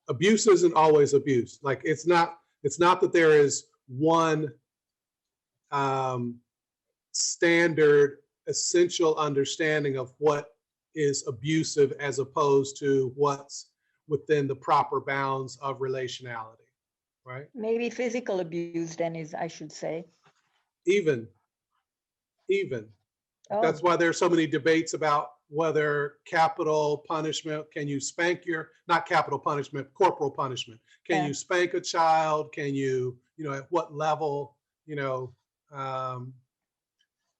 Abuse isn't always abuse. Like it's not that there is one standard essential understanding of what is abusive as opposed to what's within the proper bounds of relationality, right? Maybe physical abuse then is, I should say. Even. Oh, That's why there's so many debates about whether capital punishment, can you spank not capital punishment, corporal punishment. Can Yeah. you spank a child? Can you, at what level,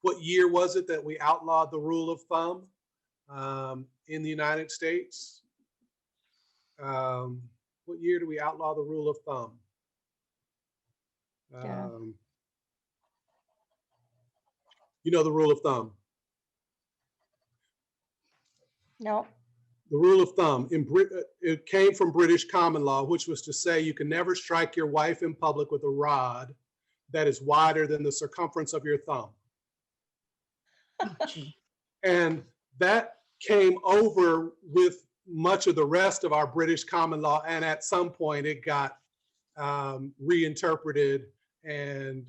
what year was it that we outlawed the rule of thumb in the United States? What year do we outlaw the rule of thumb? Yeah. You know the rule of thumb. no. The rule of thumb, it came from British common law, which was to say you can never strike your wife in public with a rod that is wider than the circumference of your thumb. And that came over with much of the rest of our British common law. And at some point it got reinterpreted and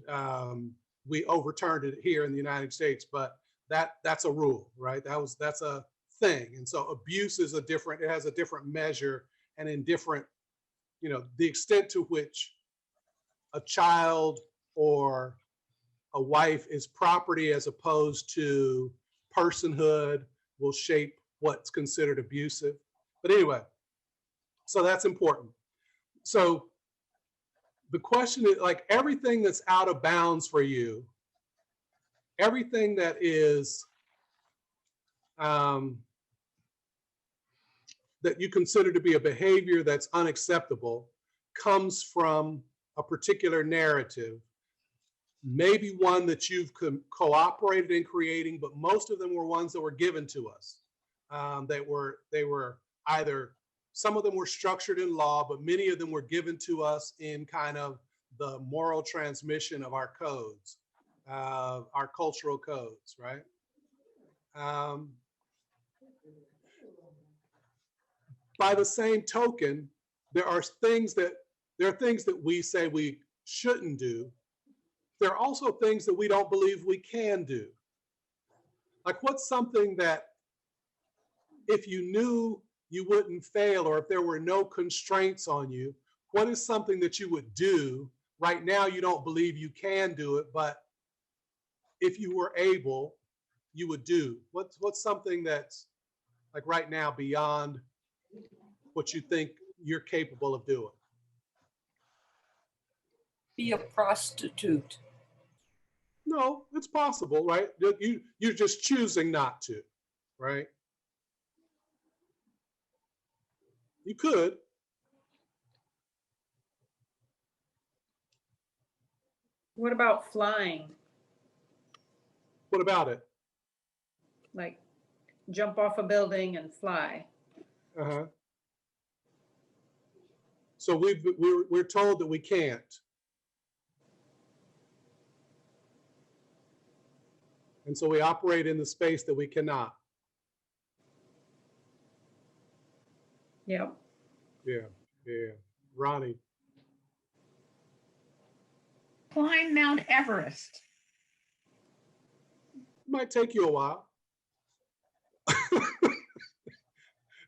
we overturned it here in the United States, but that's a rule, right? That's a thing. And so abuse is it has a different measure and in different, the extent to which a child or a wife is property as opposed to personhood will shape what's considered abusive. But anyway, so that's important. So the question is, like, everything that's out of bounds for you, everything that is that you consider to be a behavior that's unacceptable comes from a particular narrative, maybe one that you've cooperated in creating, but most of them were ones that were given to us. They were either, some of them were structured in law, but many of them were given to us in kind of the moral transmission of our codes, our cultural codes, right? By the same token, there are things that we say we shouldn't do. There are also things that we don't believe we can do. Like, what's something that if you knew you wouldn't fail, or if there were no constraints on you, what is something that you would do right now? You don't believe you can do it, but if you were able, you would do. What's something that's like right now beyond what you think you're capable of doing? Be a prostitute. No, it's possible, right? You're just choosing not to, right? You could. What about flying? What about it? Like jump off a building and fly? Uh-huh. So we're told that we can't. And so we operate in the space that we cannot. Yep. Yeah. Ronnie. Climb Mount Everest. It might take you a while.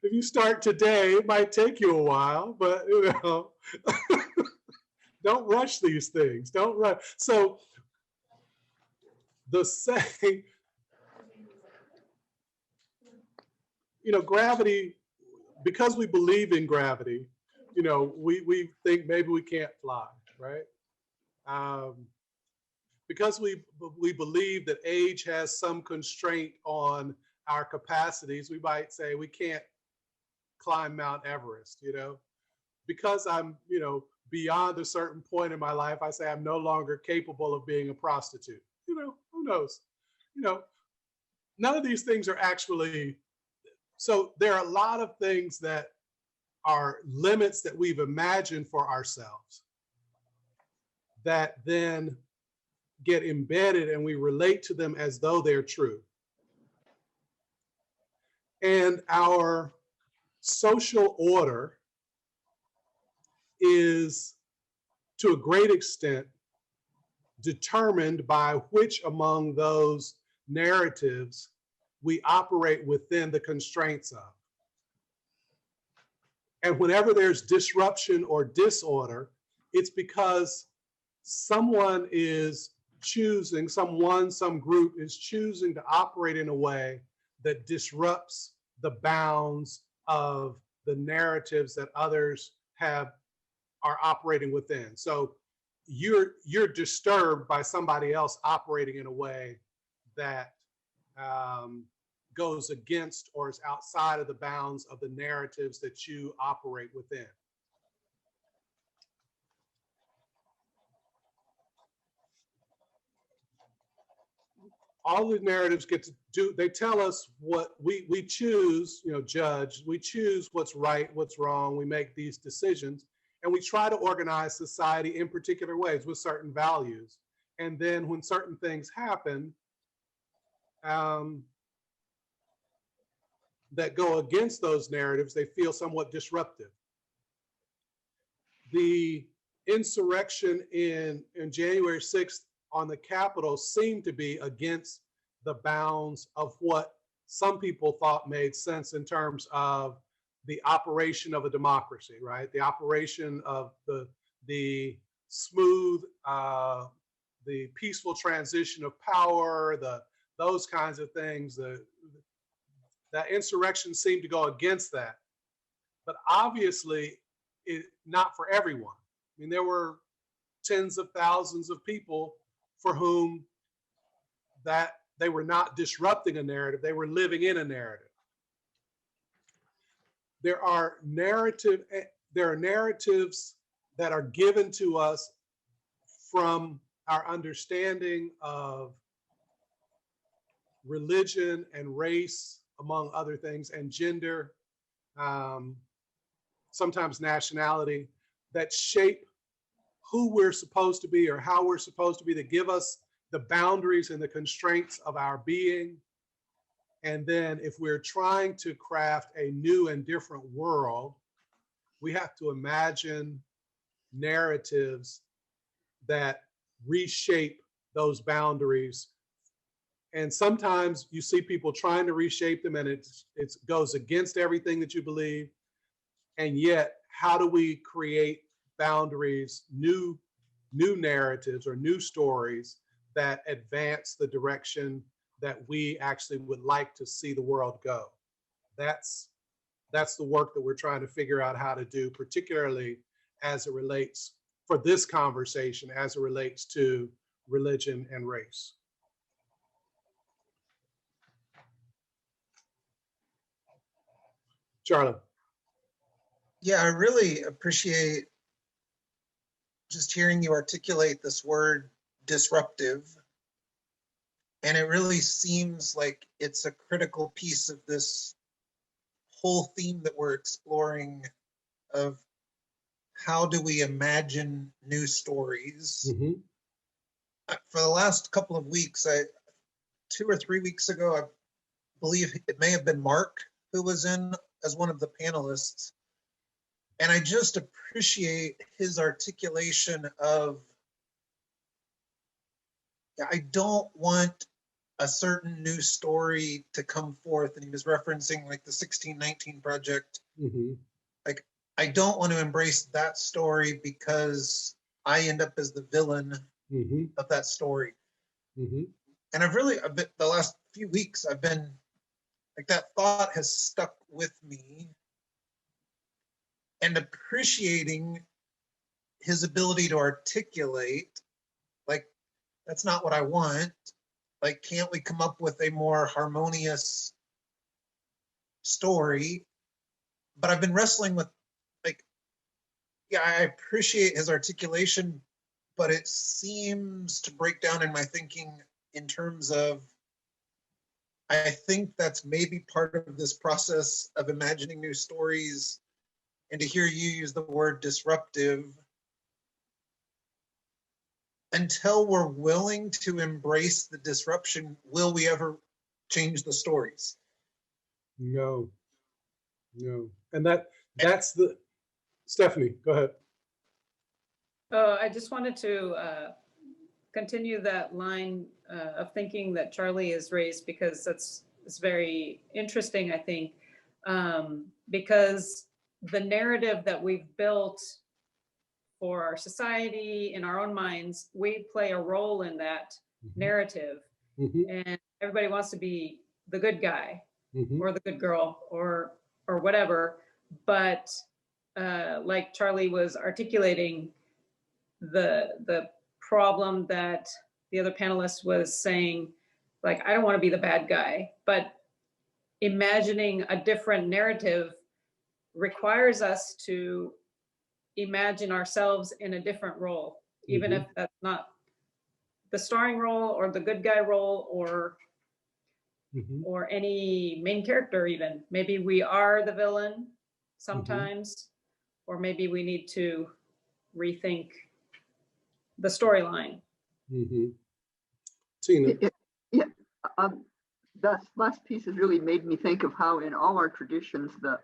If you start today, it might take you a while, but don't rush these things. Don't rush. So the saying, gravity, because we believe in gravity, we think maybe we can't fly, right? Because we believe that age has some constraint on our capacities, we might say we can't climb Mount Everest, because I'm, beyond a certain point in my life, I say I'm no longer capable of being a prostitute. Who knows? none of these things are actually, so there are a lot of things that are limits that we've imagined for ourselves that then get embedded and we relate to them as though they're true. And our social order is, to a great extent, determined by which among those narratives we operate within the constraints of. And whenever there's disruption or disorder, it's because someone is choosing, some group is choosing to operate in a way that disrupts the bounds of the narratives that others are operating within. So you're disturbed by somebody else operating in a way that goes against or is outside of the bounds of the narratives that you operate within. All the narratives get to do, they tell us what we choose, judge, we choose what's right, what's wrong, we make these decisions, and we try to organize society in particular ways with certain values. And then when certain things happen that go against those narratives, they feel somewhat disruptive. The insurrection in January 6th on the Capitol seemed to be against the bounds of what some people thought made sense in terms of the operation of a democracy, right? The operation of the smooth, the peaceful transition of power, those kinds of things. That insurrection seemed to go against that. But obviously, not for everyone. I mean, there were tens of thousands of people for whom that they were not disrupting a narrative, they were living in a narrative. There are narratives that are given to us from our understanding of religion and race, among other things, and gender, sometimes nationality, that shape who we're supposed to be or how we're supposed to be, that give us the boundaries and the constraints of our being. And then if we're trying to craft a new and different world, we have to imagine narratives that reshape those boundaries. And sometimes you see people trying to reshape them and it goes against everything that you believe. And yet, how do we create boundaries, new narratives or new stories that advance the direction that we actually would like to see the world go? That's the work that we're trying to figure out how to do, particularly as it relates, for this conversation, as it relates to religion and race. Charlie. Yeah, I really appreciate just hearing you articulate this word disruptive. And it really seems like it's a critical piece of this whole theme that we're exploring of how do we imagine new stories. Mm-hmm. For the last couple of weeks, 2 or 3 weeks ago, I believe it may have been Mark who was in as one of the panelists. And I just appreciate his articulation of, I don't want a certain new story to come forth. And he was referencing like the 1619 Project. Mm-hmm. Like, I don't want to embrace that story because I end up as the villain Mm-hmm. of that story. Mm-hmm. And the last few weeks, I've been like, that thought has stuck with me, and appreciating his ability to articulate, like, that's not what I want. Like, can't we come up with a more harmonious story? But I've been wrestling with, like, yeah, I appreciate his articulation, but it seems to break down in my thinking in terms of I think that's maybe part of this process of imagining new stories. And to hear you use the word disruptive, until we're willing to embrace the disruption, will we ever change the stories? No, no. And that's the, Stephanie, go ahead. Oh, I just wanted to continue that line of thinking that Charlie has raised, because it's very interesting, I think, because the narrative that we've built for our society, in our own minds, we play a role in that narrative. And everybody wants to be the good guy or the good girl or whatever. But like Charlie was articulating, the problem that the other panelist was saying, like, I don't want to be the bad guy, but imagining a different narrative requires us to imagine ourselves in a different role, even if that's not the starring role or the good guy role or any main character. Even maybe we are the villain sometimes, or maybe we need to rethink the storyline. Tina. Yeah, that last piece has really made me think of how in all our traditions, the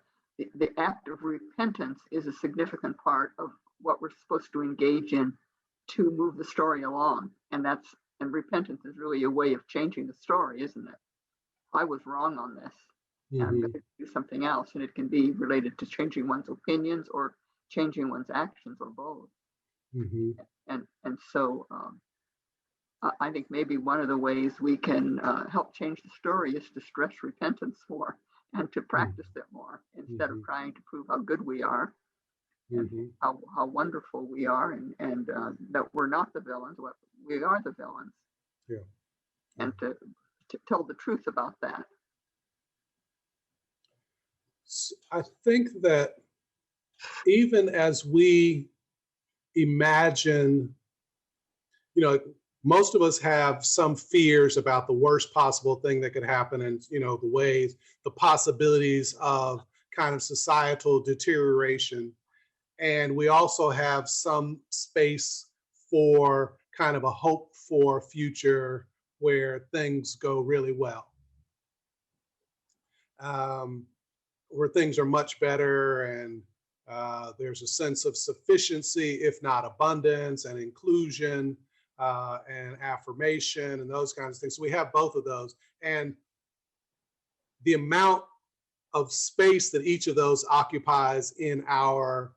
act of repentance is a significant part of what we're supposed to engage in to move the story along. And repentance is really a way of changing the story, isn't it? I was wrong on this, and I'm going to do something else. And it can be related to changing one's opinions or changing one's actions, or both. And so I think maybe one of the ways we can help change the story is to stress repentance more and to practice it more, instead of trying to prove how good we are and how wonderful we are, and that we're not the villains, we are the villains. And to tell the truth about that. I think that even as we imagine, most of us have some fears about the worst possible thing that could happen, and the possibilities of kind of societal deterioration. And we also have some space for kind of a hope for a future where things go really well, where things are much better, and there's a sense of sufficiency, if not abundance, and inclusion, and affirmation, and those kinds of things. So we have both of those. And the amount of space that each of those occupies in our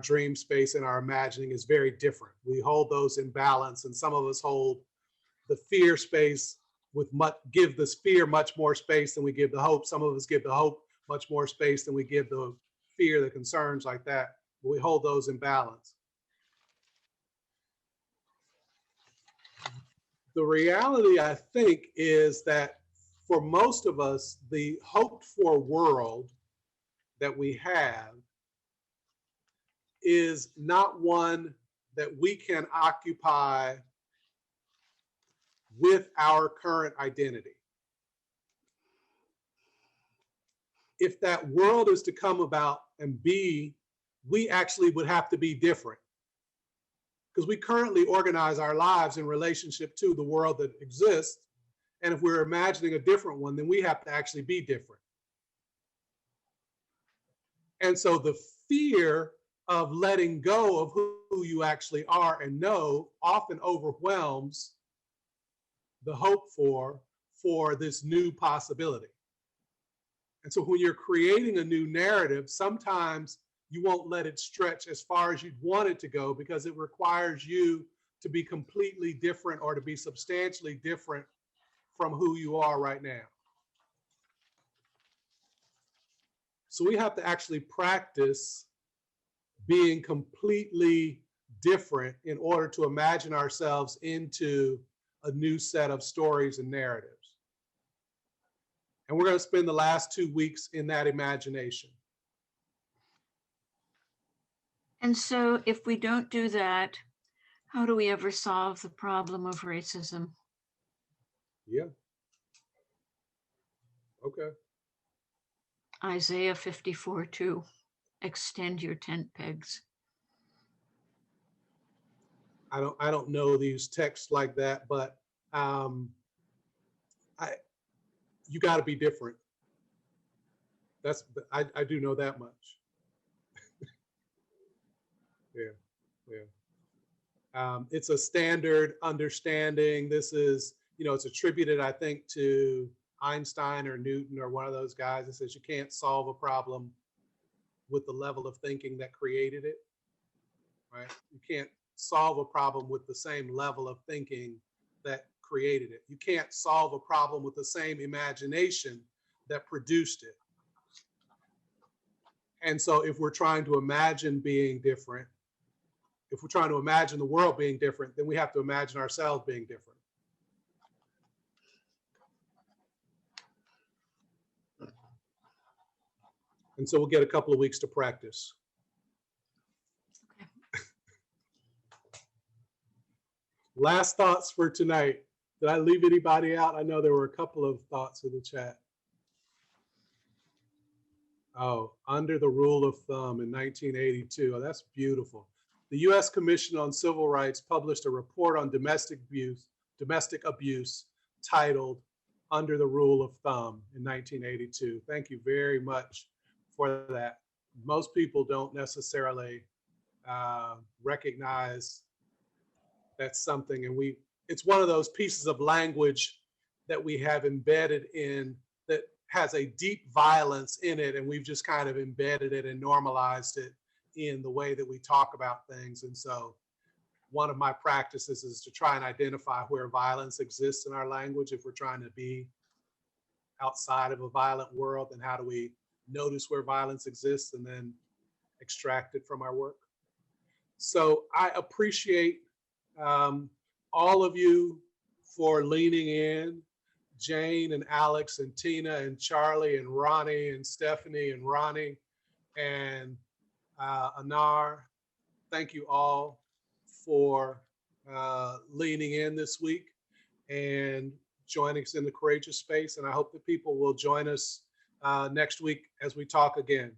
dream space, in our imagining, is very different. We hold those in balance, and some of us hold the fear space give the fear much more space than we give the hope. Some of us give the hope much more space than we give the fear, the concerns like that. But we hold those in balance. The reality, I think, is that for most of us, the hoped for world that we have is not one that we can occupy with our current identity. If that world is to come about and be, we actually would have to be different, because we currently organize our lives in relationship to the world that exists. And if we're imagining a different one, then we have to actually be different. And so the fear of letting go of who you actually are and know often overwhelms the hope for this new possibility. And so when you're creating a new narrative, sometimes you won't let it stretch as far as you'd want it to go, because it requires you to be completely different, or to be substantially different from who you are right now. So we have to actually practice being completely different in order to imagine ourselves into a new set of stories and narratives. And we're going to spend the last 2 weeks in that imagination. And so if we don't do that, how do we ever solve the problem of racism? Yeah. Okay. Isaiah 54:2. Extend your tent pegs. I don't know these texts like that, but you got to be different. I do know that much. Yeah, yeah. It's a standard understanding. This is, it's attributed, I think, to Einstein or Newton or one of those guys that says you can't solve a problem with the level of thinking that created it, right? You can't solve a problem with the same level of thinking that created it. You can't solve a problem with the same imagination that produced it. And so if we're trying to imagine being different, if we're trying to imagine the world being different, then we have to imagine ourselves being different. And so we'll get a couple of weeks to practice. Okay. Last thoughts for tonight. Did I leave anybody out? I know there were a couple of thoughts in the chat. Oh, under the rule of thumb in 1982. Oh, that's beautiful. The U.S. Commission on Civil Rights published a report on domestic abuse titled Under the Rule of Thumb in 1982. Thank you very much for that. Most people don't necessarily recognize that's something, and it's one of those pieces of language that we have embedded in that has a deep violence in it, and we've just kind of embedded it and normalized it in the way that we talk about things. And so one of my practices is to try and identify where violence exists in our language. If we're trying to be outside of a violent world, then how do we notice where violence exists and then extract it from our work? So I appreciate all of you for leaning in. Jane and Alex and Tina and Charlie and Ronnie and Stephanie and Ronnie and Anar. Thank you all for leaning in this week and joining us in the courageous space. And I hope that people will join us next week as we talk again.